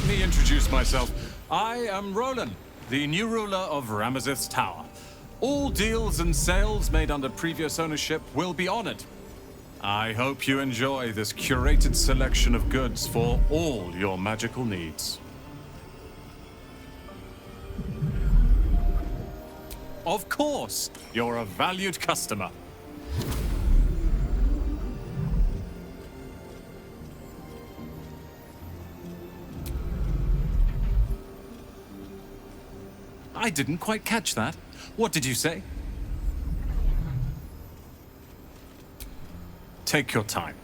me introduce myself. I am Roland, the new ruler of Ramazith's Tower. All deals and sales made under previous ownership will be honored. I hope you enjoy this curated selection of goods for all your magical needs. Of course, you're a valued customer. I didn't quite catch that. What did you say? Take your time.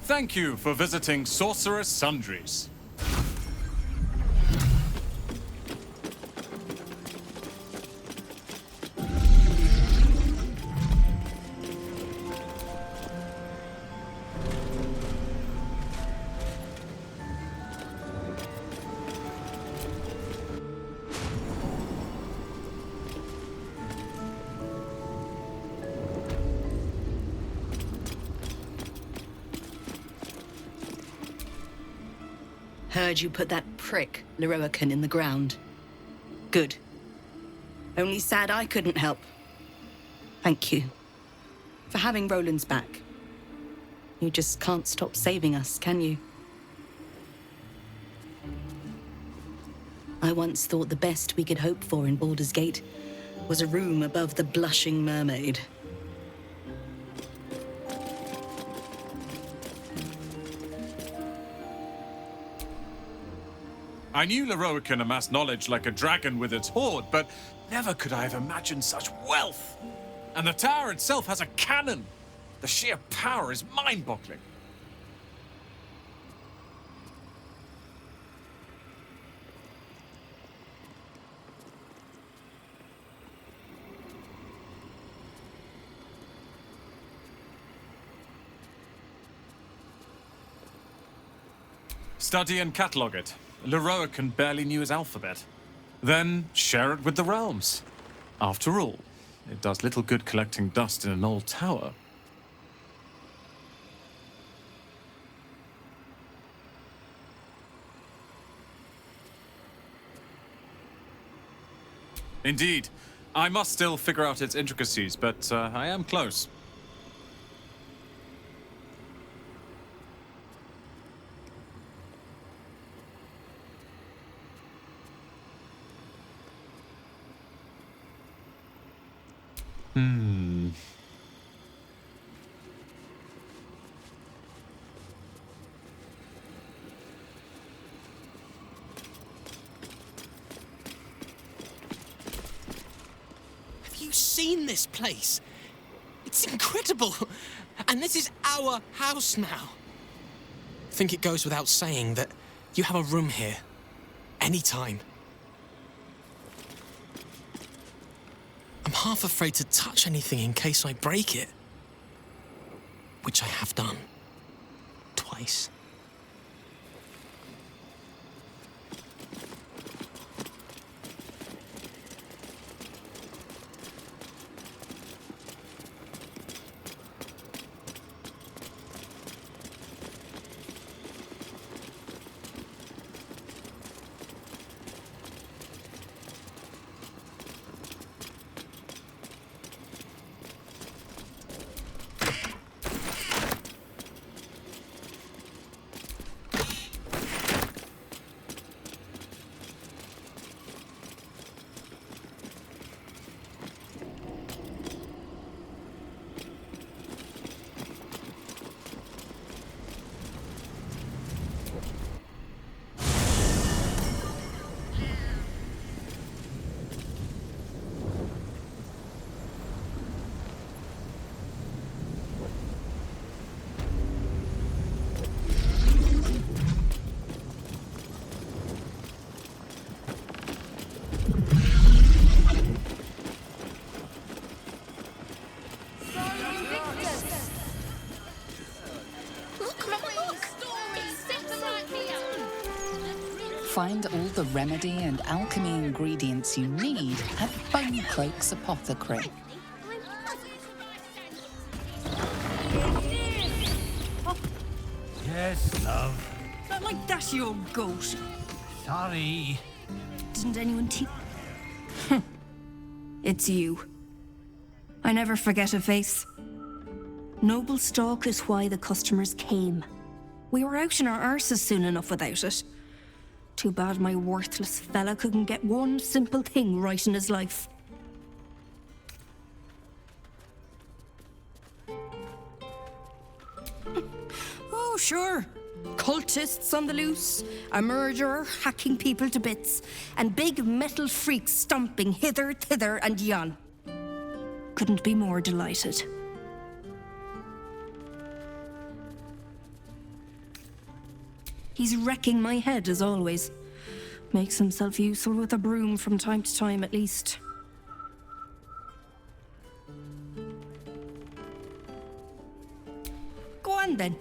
Thank you for visiting Sorcerer's Sundries. Heard you put that prick, Leroican, in the ground. Good. Only sad I couldn't help. Thank you. For having Roland's back. You just can't stop saving us, can you? I once thought the best we could hope for in Baldur's Gate was a room above the blushing mermaid. I knew Leroican amassed knowledge like a dragon with its hoard, but never could I have imagined such wealth. And the tower itself has a cannon. The sheer power is mind-boggling. Study and catalogue it. Leroican barely knew his alphabet. Then share it with the realms. After all, it does little good collecting dust in an old tower. Indeed. I must still figure out its intricacies, but I am close. Have you seen this place? It's incredible. And this is our house now. I think it goes without saying that you have a room here. Anytime. I'm half afraid to touch anything in case I break it. Which I have done. Twice. Find all the remedy and alchemy ingredients you need at Bonecloak's Apothecary. Yes, love. Not like that, you old goat. Sorry. Didn't anyone teach? It's you. I never forget a face. Noble stock is why the customers came. We were out in our arses soon enough without it. Too bad my worthless fella couldn't get one simple thing right in his life. Oh, sure. Cultists on the loose, a murderer hacking people to bits, and big metal freaks stomping hither, thither, and yon. Couldn't be more delighted. He's wrecking my head as always. Makes himself useful with a broom from time to time at least. Go on then.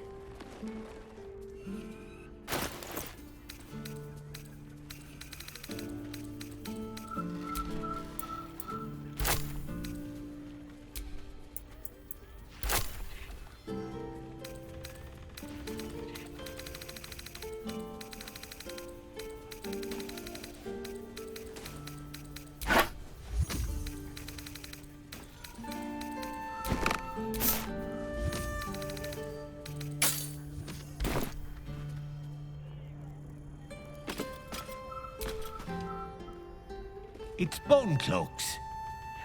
It's Bonecloaks.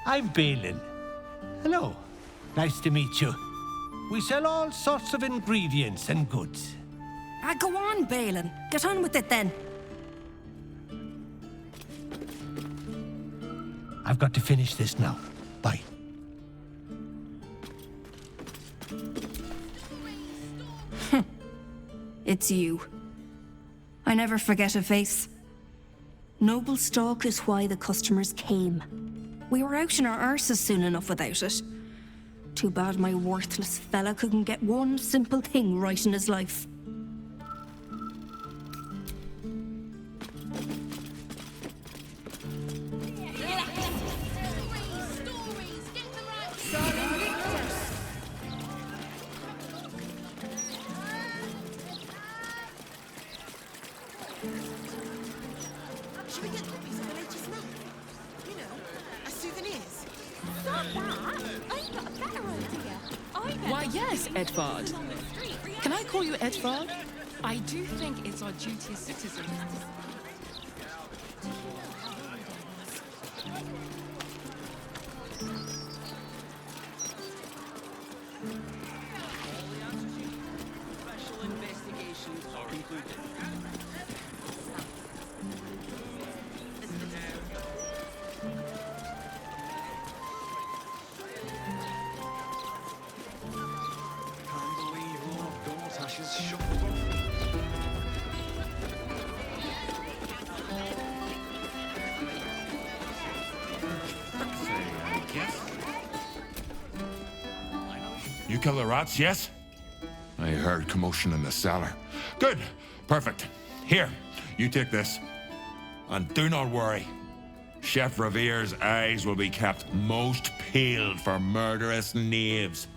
I'm Balin. Hello. Nice to meet you. We sell all sorts of ingredients and goods. Go on, Balin. Get on with it then. I've got to finish this now. Bye. It's you. I never forget a face. Noble stock is why the customers came. We were out in our arses soon enough without it. Too bad my worthless fella couldn't get one simple thing right in his life. Should we get copies of the latest map? You know, as souvenirs. Stop that! I've got a better idea. Why, yes, Edvard. Can I call you Edvard? I do think it's our duty as citizens. Special investigations are concluded. Can't believe Lord Dortash has shuffled off. You kill the rats, yes? I heard commotion in the cellar. Good. Perfect. Here, you take this. And do not worry. Chef Revere's eyes will be kept most peeled for murderous knaves.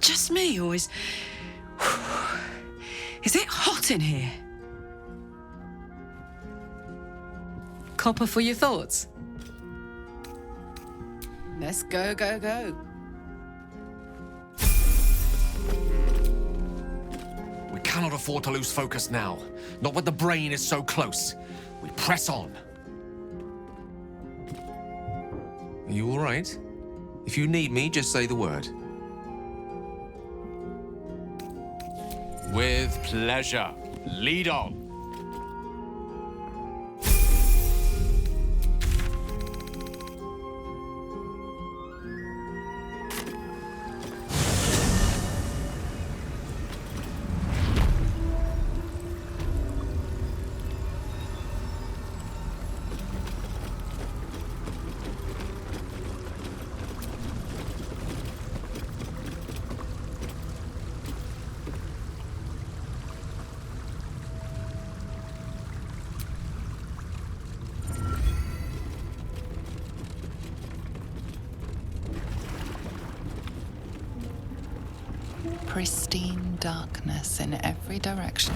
Just me, or is it hot in here? Copper for your thoughts? Let's go, go, go. We cannot afford to lose focus now. Not when the brain is so close. We press on. Are you all right? If you need me, just say the word. With pleasure. Lead on. pristine darkness in every direction.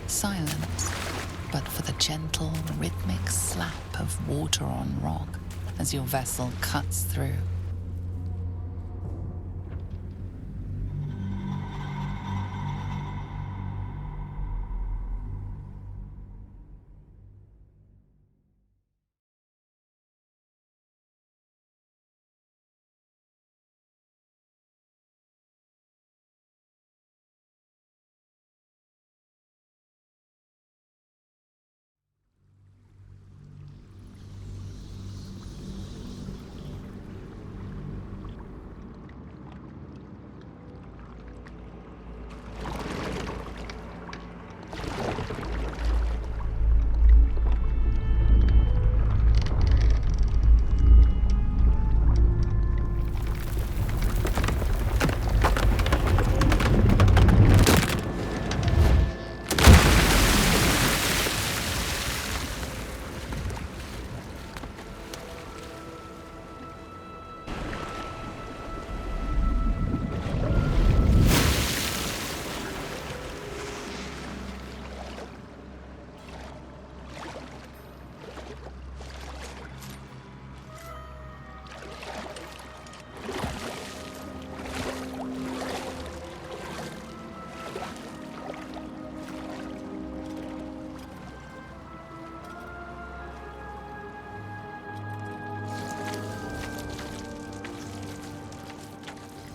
Silence, but for the gentle, rhythmic slap of water on rock as your vessel cuts through.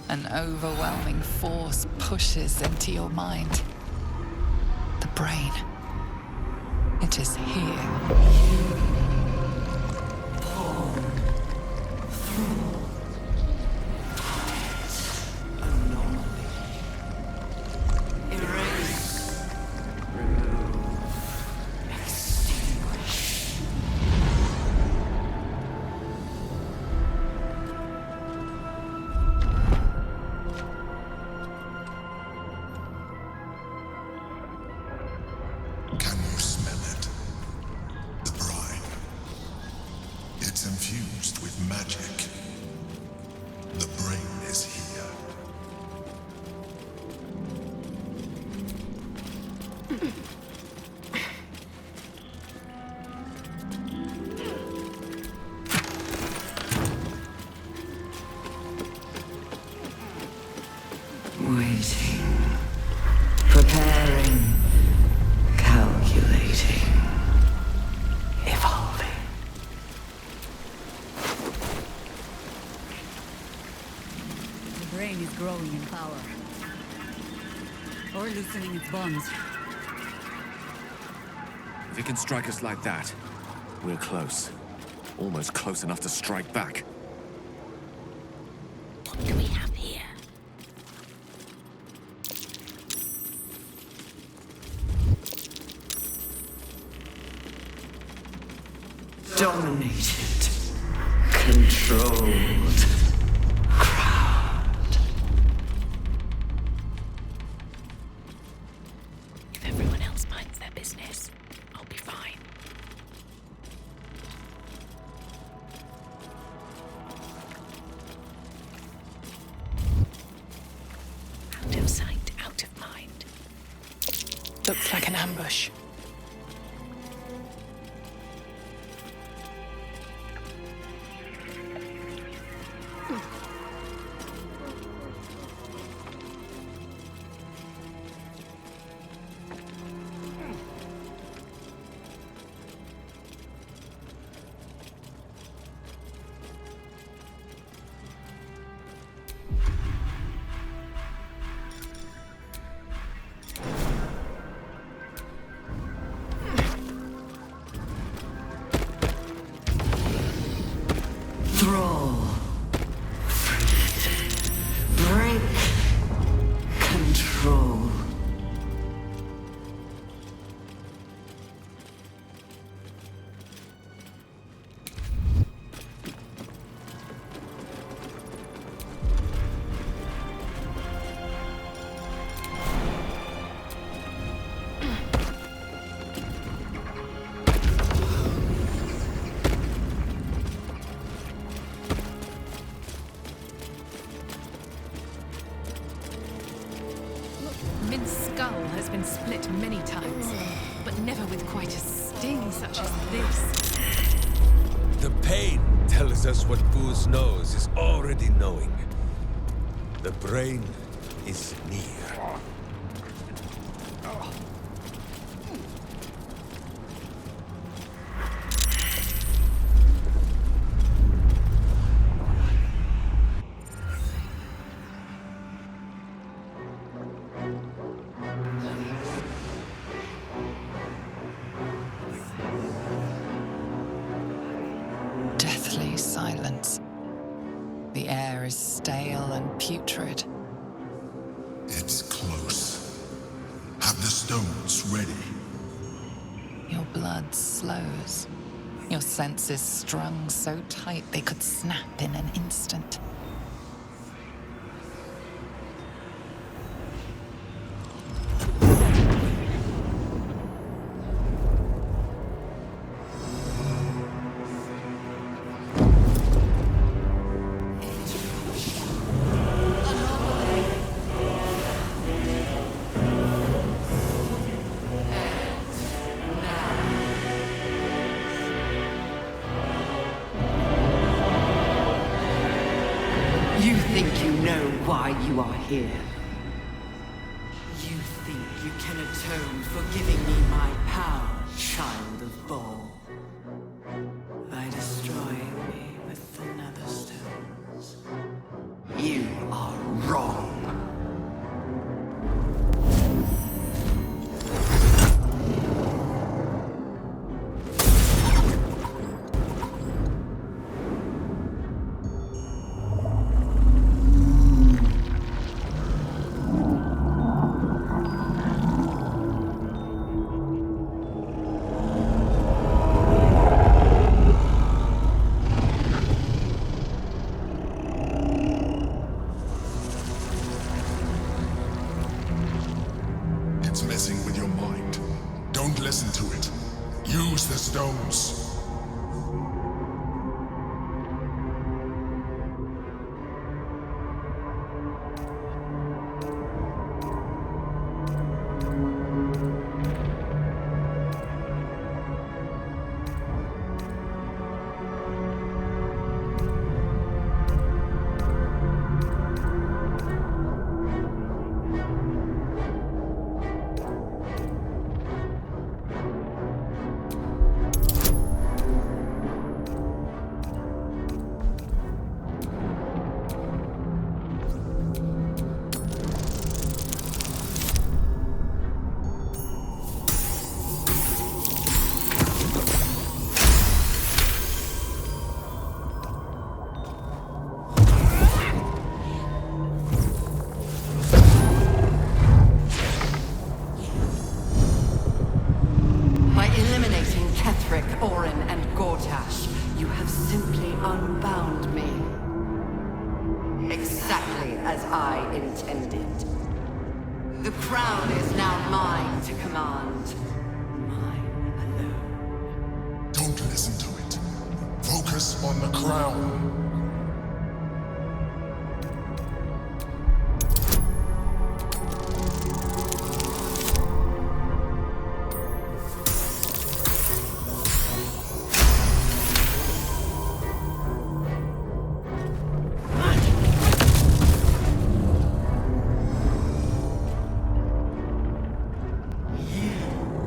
An overwhelming force pushes into your mind. The brain. It is here. Can you smell it? The brine. It's infused with magic. The brain is here. Waiting. Preparing. Calculating. Evolving. The brain is growing in power. Or loosening its bonds. If it can strike us like that, we're close. Almost close enough to strike back. What do we have here? Dominated. Controlled. Crowned. If everyone else minds their business, I'll be fine. Out of sight, out of mind. Looks like an ambush. skull has been split many times, but never with quite a sting such as this. The pain tells us what Boo's nose is already knowing. The brain is near. Deathly silence. The air is stale and putrid. It's close. Have the stones ready. Your blood slows. Your senses strung so tight they could snap in an instant. You think you know why you are here. You think you can atone for giving me my power, child of Baal. By destroying me with the nether stones. You are wrong. It's messing with your mind. Don't listen to it. Use the stones. By eliminating Ketheric, Orin, and Gortash, you have simply unbound me. Exactly as I intended. The crown is now mine to command. Don't listen to it. Focus on the crown.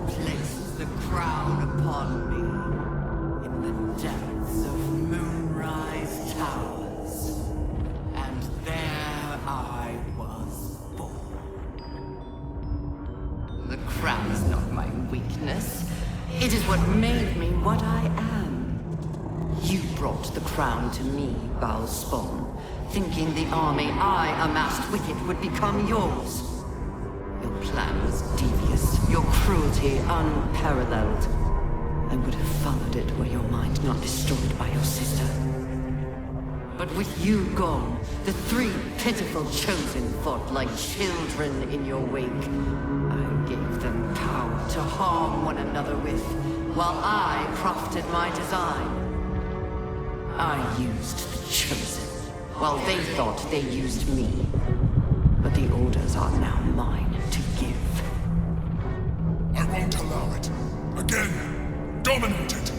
Place the crown upon me in the depths of Moonrise Towers. And there I was born. The crown is not my weakness. It is what made me what I am. You brought the crown to me, Baldur, thinking the army I amassed with it would become yours. Your plan was devious, your cruelty unparalleled. I would have followed it were your mind not destroyed by your sister. But with you gone, the three pitiful chosen fought like children in your wake. I gave them power to harm one another with, while I crafted my design. I used the chosen, while they thought they used me. But the orders are now mine to give. won't allow it. Again, dominate it.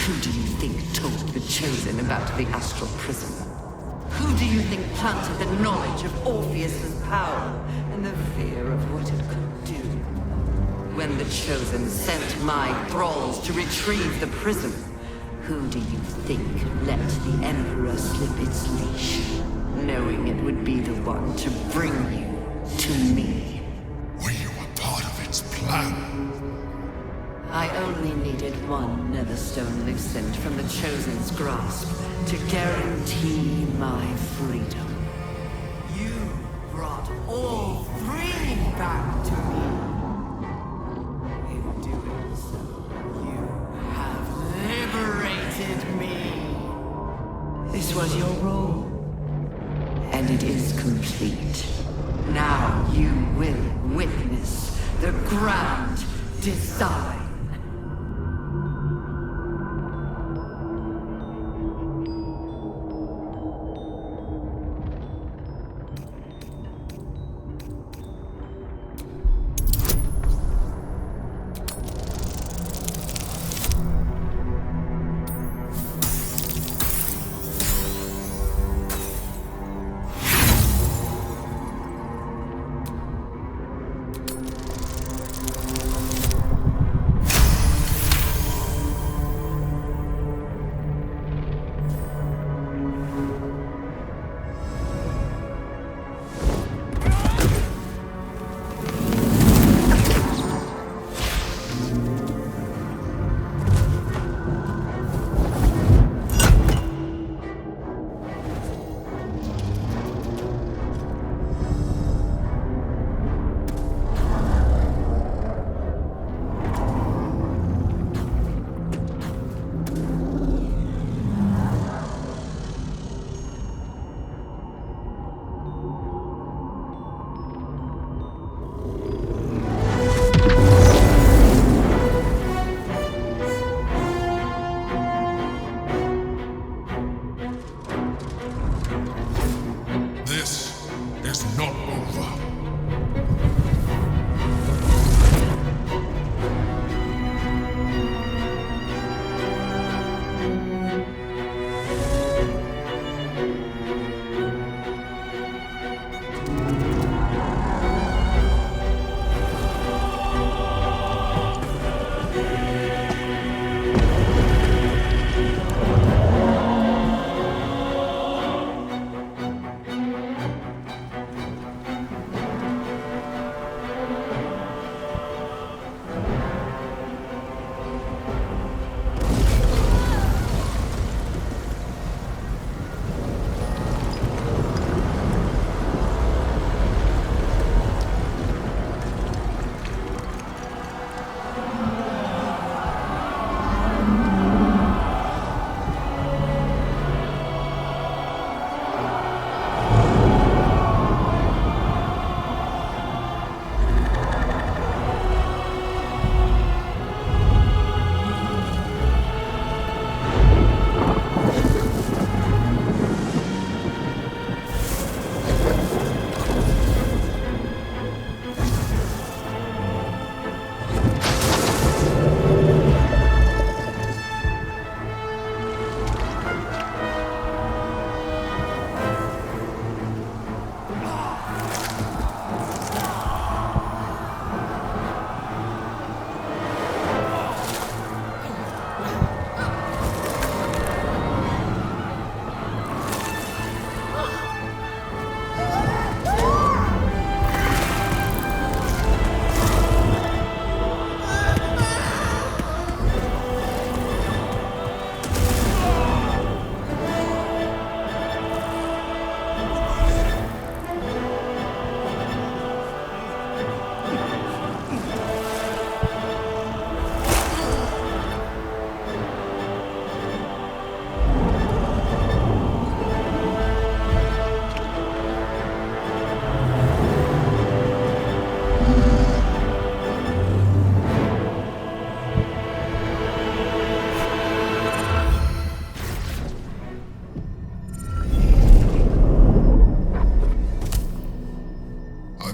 Who do you think told the Chosen about the astral prism? Who do you think planted the knowledge of Orpheus's power and the fear of what it could do? When the Chosen sent my thralls to retrieve the prism, who do you think let the Emperor slip its leash, knowing it would be the one to bring you to me? Were you a part of its plan? I only needed one Netherstone loosened from the Chosen's grasp to guarantee my freedom. You brought all three back to me. In doing so, you have liberated me. This was your role, and it is complete. Now you will witness the grand design.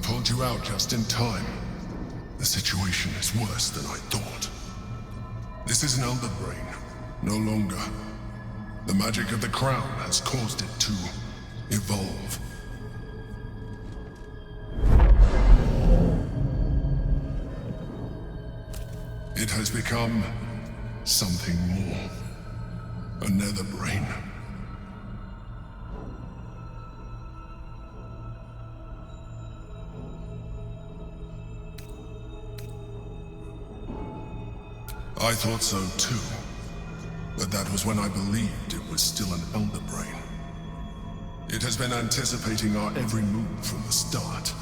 pulled you out just in time. The situation is worse than I thought. This is an Elder Brain, no longer. The magic of the crown has caused it to evolve. It has become something more. A nether brain. I thought so too, but that was when I believed it was still an Elder Brain. It has been anticipating our every move from the start.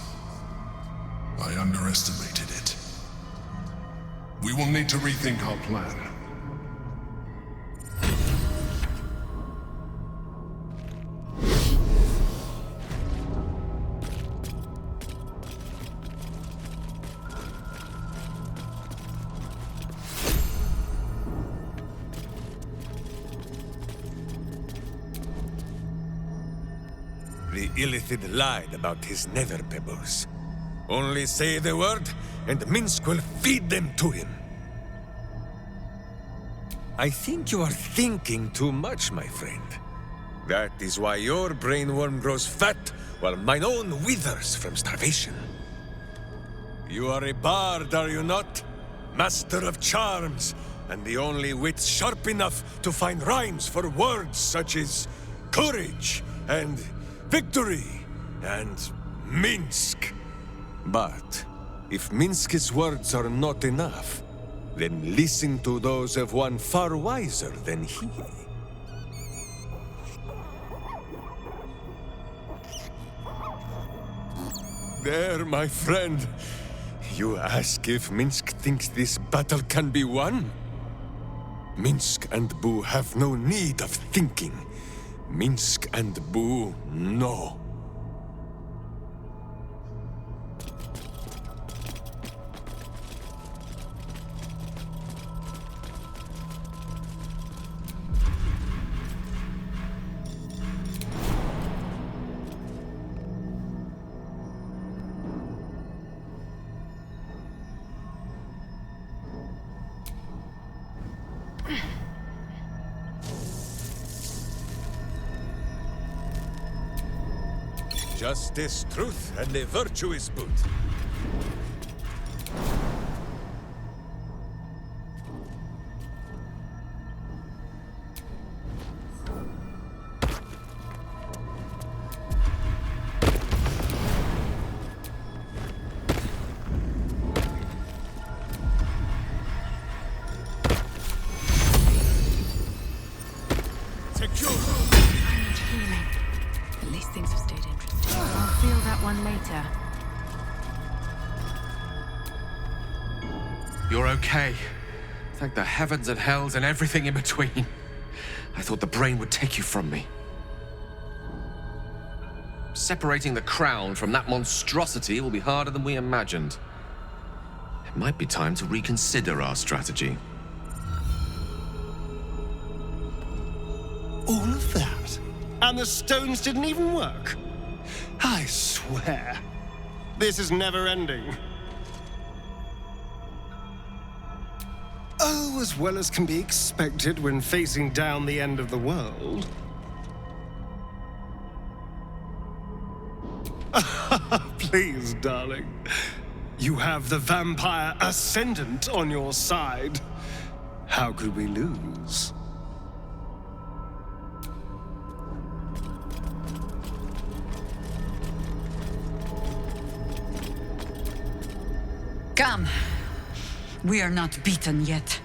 I underestimated it. We will need to rethink our plan. The Illithid lied about his nether pebbles. Only say the word, and Minsk will feed them to him. I think you are thinking too much, my friend. That is why your brain worm grows fat, while mine own withers from starvation. You are a bard, are you not? Master of charms, and the only wit sharp enough to find rhymes for words such as courage, and victory, and Minsk. But if Minsk's words are not enough, then listen to those of one far wiser than he. There, my friend. You ask if Minsk thinks this battle can be won? Minsk and Boo have no need of thinking. Minsk and Boo know. Justice, truth, and a virtuous boot. At least things have stayed interesting. I'll feel that one later. You're okay. Thank the heavens and hells and everything in between. I thought the brain would take you from me. Separating the crown from that monstrosity will be harder than we imagined. It might be time to reconsider our strategy. All of that? And the stones didn't even work? I swear, this is never ending. Oh, as well as can be expected when facing down the end of the world. Please, darling. You have the vampire ascendant on your side. How could we lose? Come. We are not beaten yet.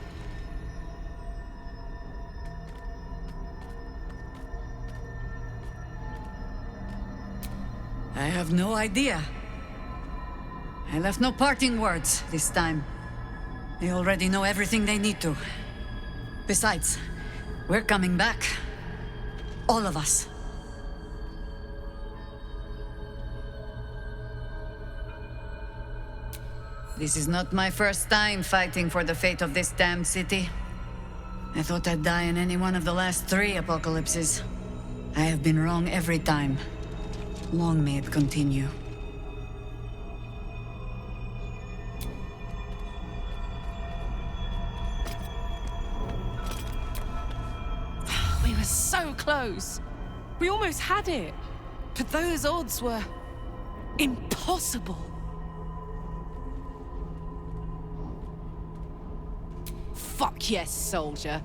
I have no idea. I left no parting words this time. They already know everything they need to. Besides, we're coming back. All of us. This is not my first time fighting for the fate of this damned city. I thought I'd die in any one of the last 3 apocalypses. I have been wrong every time. Long may it continue. close. We almost had it. But those odds were impossible. Fuck yes, soldier.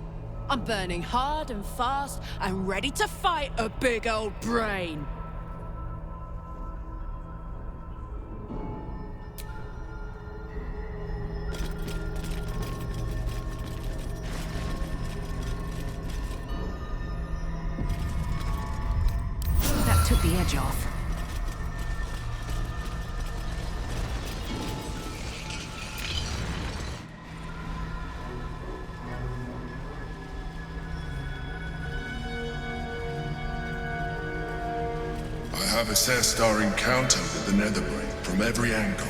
I'm burning hard and fast and ready to fight a big old brain. That took the edge off. I have assessed our encounter with the Netherbrain from every angle.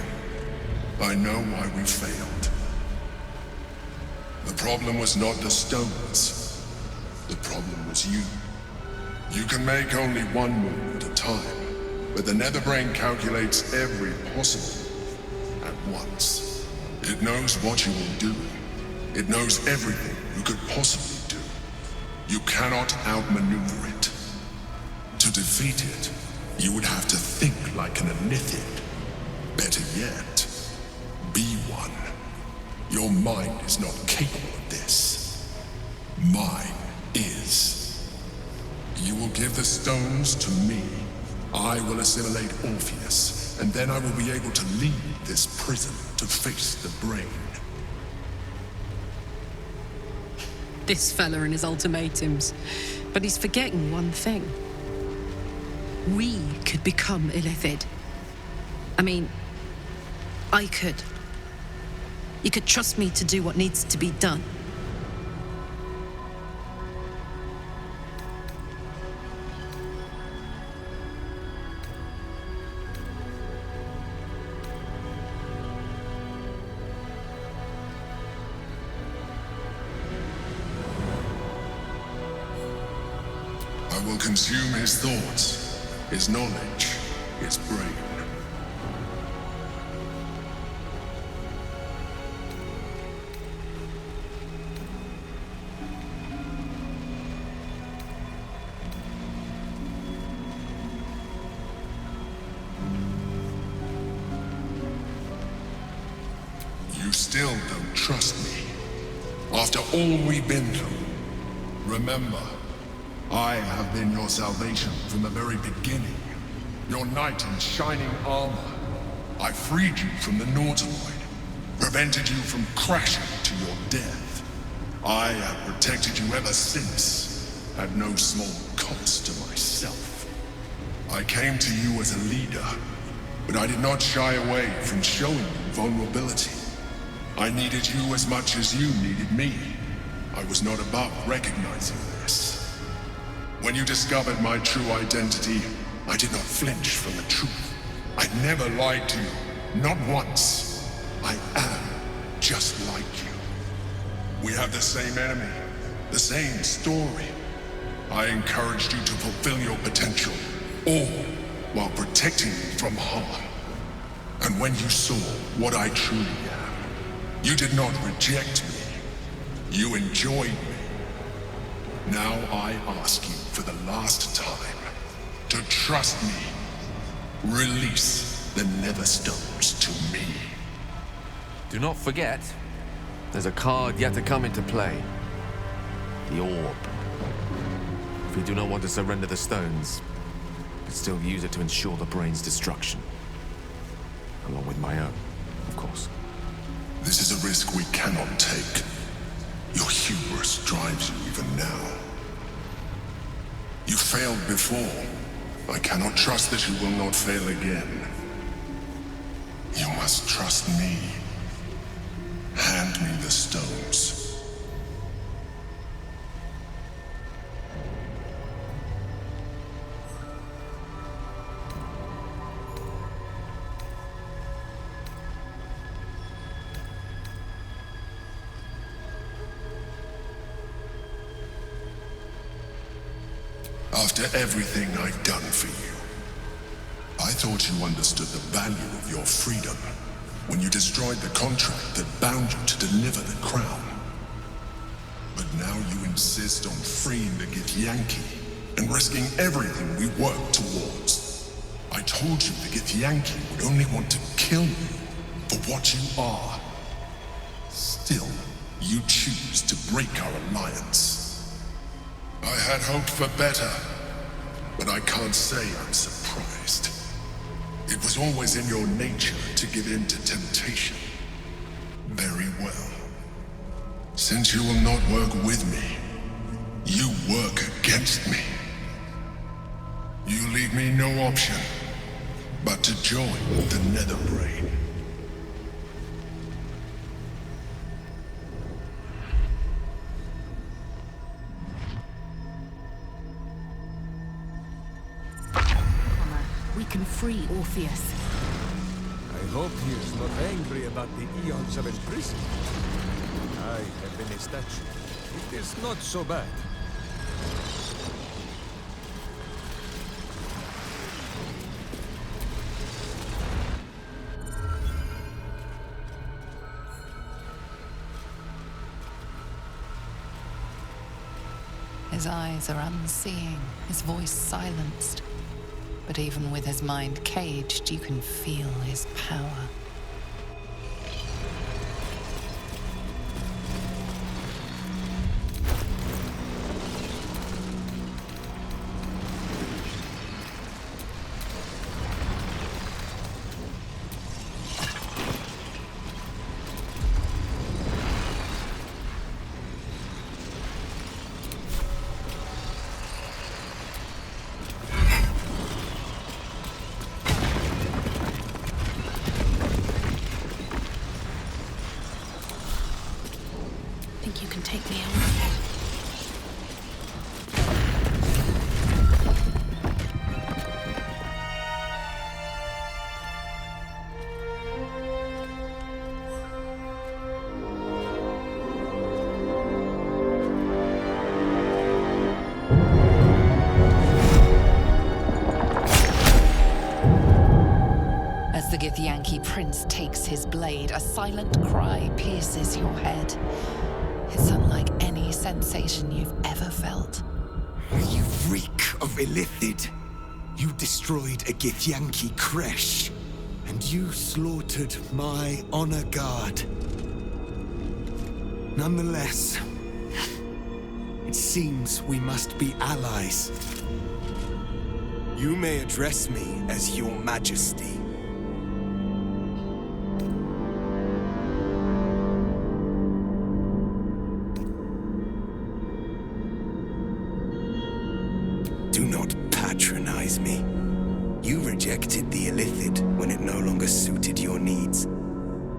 I know why we failed. The problem was not the stones. The problem was you. You can make only one move at a time, but the Netherbrain calculates every possible move at once. It knows what you will do. It knows everything you could possibly do. You cannot outmaneuver it. To defeat it, you would have to think like an Anithid. Better yet, be one. Your mind is not capable of this. Mine is. You will give the stones to me. I will assimilate Orpheus, and then I will be able to leave this prison to face the brain. This fella and his ultimatums. But he's forgetting one thing. We could become Illithid. I mean, I could. You could trust me to do what needs to be done. I will consume his thoughts, his knowledge, his brain. You still don't trust me. After all we've been through, remember, I have been your salvation from the very beginning. Your knight in shining armor. I freed you from the Nautiloid, prevented you from crashing to your death. I have protected you ever since, at no small cost to myself. I came to you as a leader, but I did not shy away from showing you vulnerability. I needed you as much as you needed me. I was not above recognizing this. When you discovered my true identity, I did not flinch from the truth. I never lied to you, not once. I am just like you. We have the same enemy, the same story. I encouraged you to fulfill your potential, all while protecting you from harm. And when you saw what I truly am, you did not reject me. You enjoyed me. Now I ask you for the last time to trust me. Release the Netherstones to me. Do not forget, there's a card yet to come into play. The Orb. If we do not want to surrender the stones, we can still use it to ensure the brain's destruction. Along with my own, of course. This is a risk we cannot take. Your hubris drives you even now. You failed before. I cannot trust that you will not fail again. You must trust me. Hand me the stones. After everything I've done for you, I thought you understood the value of your freedom when you destroyed the contract that bound you to deliver the crown. But now you insist on freeing the Githyanki. and risking everything we work towards. I told you the Githyanki would only want to kill you for what you are. Still, you choose to break our alliance. I had hoped for better, but I can't say I'm surprised. It was always in your nature to give in to temptation. Very well. Since you will not work with me, you work against me. You leave me no option but to join the Netherbrain. We can free Orpheus. I hope he is not angry about the eons of imprisonment. I have been a statue. It is not so bad. His eyes are unseeing, his voice silenced. But even with his mind caged, you can feel his power. Think you can take me on? As the Githyanki prince takes his blade, a silent cry pierces your head. It's unlike any sensation you've ever felt. You reek of Illithid. You destroyed a Githyanki creche, and you slaughtered my honor guard. Nonetheless, it seems we must be allies. You may address me as Your Majesty. Do not patronize me. You rejected the Illithid when it no longer suited your needs.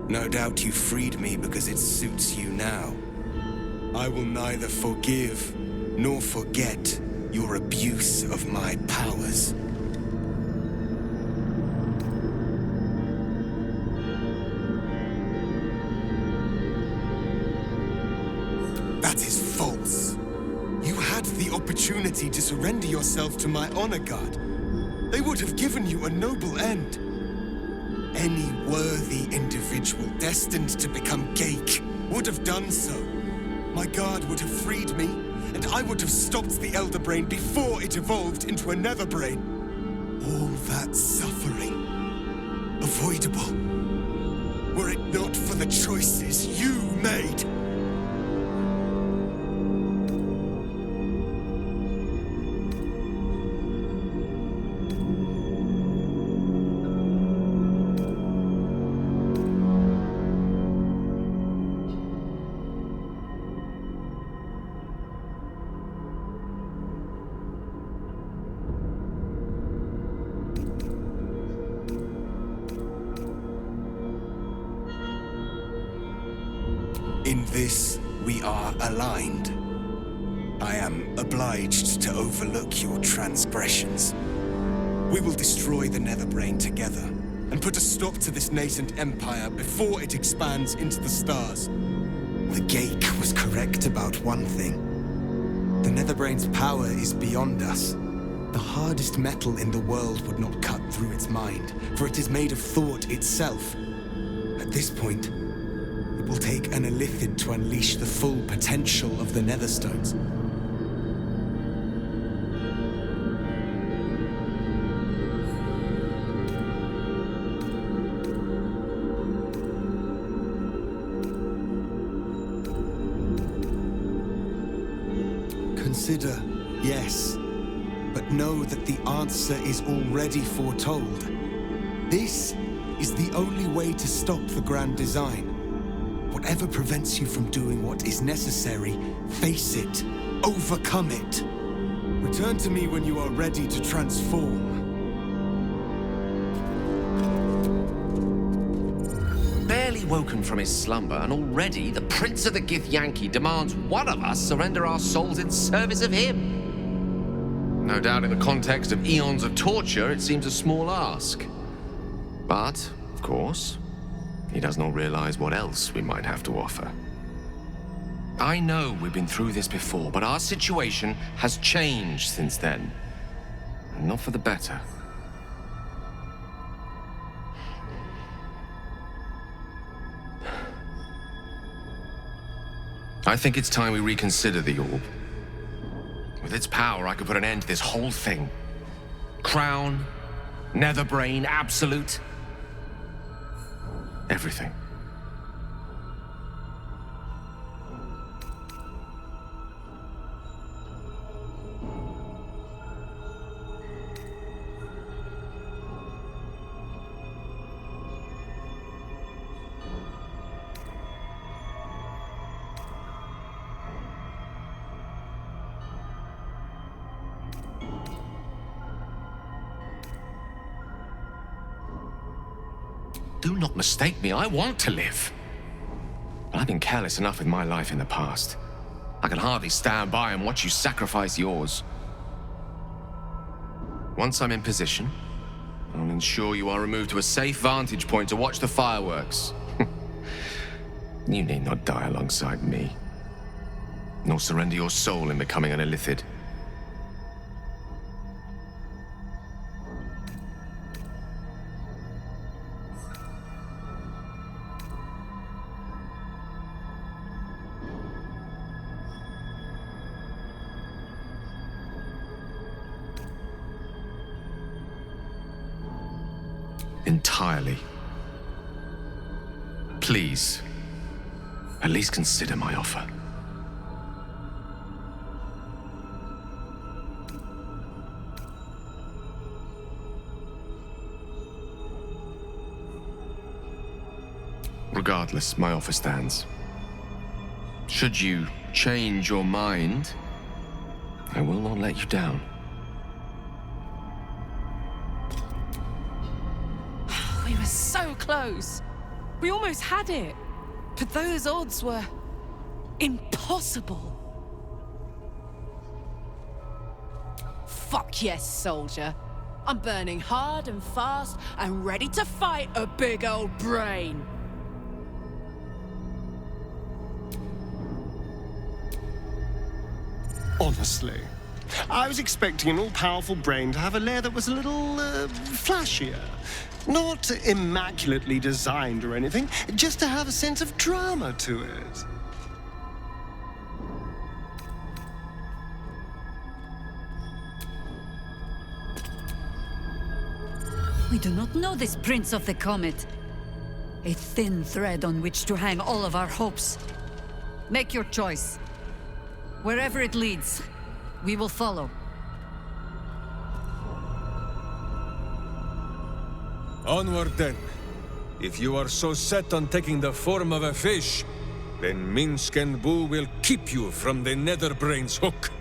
No doubt you freed me because it suits you now. I will neither forgive nor forget your abuse of my powers. That is false. You had the opportunity to surrender yourself to my honor guard. They would have given you a noble end. Any worthy individual destined to become Geik would have done so. My guard would have freed me, and I would have stopped the Elder Brain before it evolved into a Nether Brain. All that suffering, avoidable, were it not for the choices you made. In this, we are aligned. I am obliged to overlook your transgressions. We will destroy the Netherbrain together, and put a stop to this nascent empire before it expands into the stars. The Geik was correct about one thing. The Netherbrain's power is beyond us. The hardest metal in the world would not cut through its mind, for it is made of thought itself. At this point, it will take an Illithid to unleash the full potential of the Netherstones. consider, yes. But know that the answer is already foretold. This is the only way to stop the grand design. Whatever prevents you from doing what is necessary, face it. Overcome it. Return to me when you are ready to transform. Barely woken from his slumber, and already the Prince of the Githyanki demands one of us surrender our souls in service of him. No doubt in the context of eons of torture, it seems a small ask. But, of course, he does not realize what else we might have to offer. I know we've been through this before, but our situation has changed since then. And not for the better. I think it's time we reconsider the orb. With its power, I could put an end to this whole thing. Crown, Netherbrain, Absolute. Everything. Do not mistake me, I want to live. But I've been careless enough with my life in the past. I can hardly stand by and watch you sacrifice yours. Once I'm in position, I'll ensure you are removed to a safe vantage point to watch the fireworks. You need not die alongside me, nor surrender your soul in becoming an Illithid. Entirely. Please, at least consider my offer. Regardless, my offer stands. Should you change your mind, I will not let you down. We were so close. We almost had it. But those odds were impossible. Fuck yes, soldier. I'm burning hard and fast and ready to fight a big old brain. Honestly, I was expecting an all-powerful brain to have a lair that was a little, flashier. Not immaculately designed or anything, just to have a sense of drama to it. We do not know this Prince of the Comet. A thin thread on which to hang all of our hopes. Make your choice. Wherever it leads, we will follow. Onward then. If you are so set on taking the form of a fish, then Minsk and Boo will keep you from the Netherbrain's hook.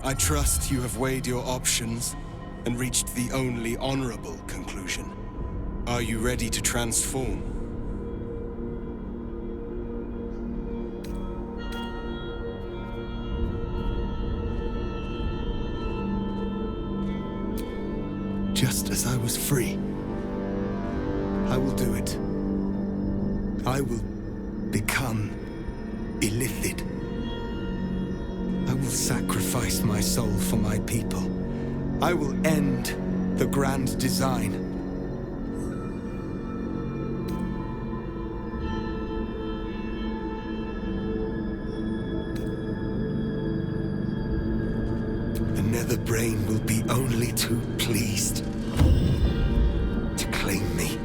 I trust you have weighed your options and reached the only honorable conclusion. Are you ready to transform? Just as I was free, I will do it. I will become Illithid. I will sacrifice my soul for my people. I will end the grand design. The Netherbrain will be only too pleased to claim me.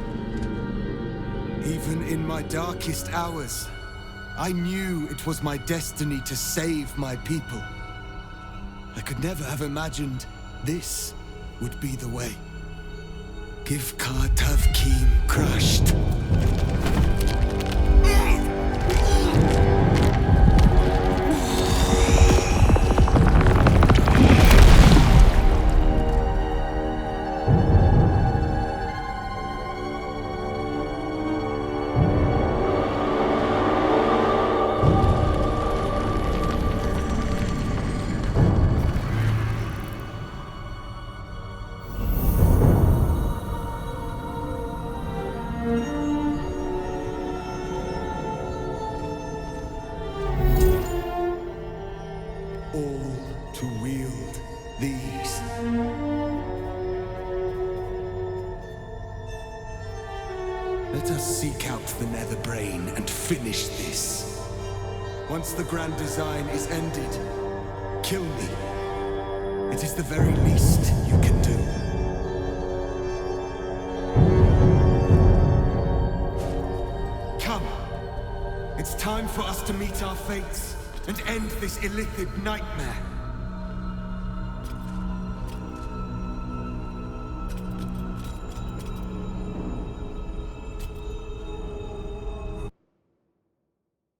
Even in my darkest hours, I knew it was my destiny to save my people. I could never have imagined this would be the way. Givkar Tavkim crushed. Let us seek out the Nether Brain and finish this. Once the grand design is ended, kill me. It is the very least you can do. Come. It's time for us to meet our fates and end this illithid nightmare.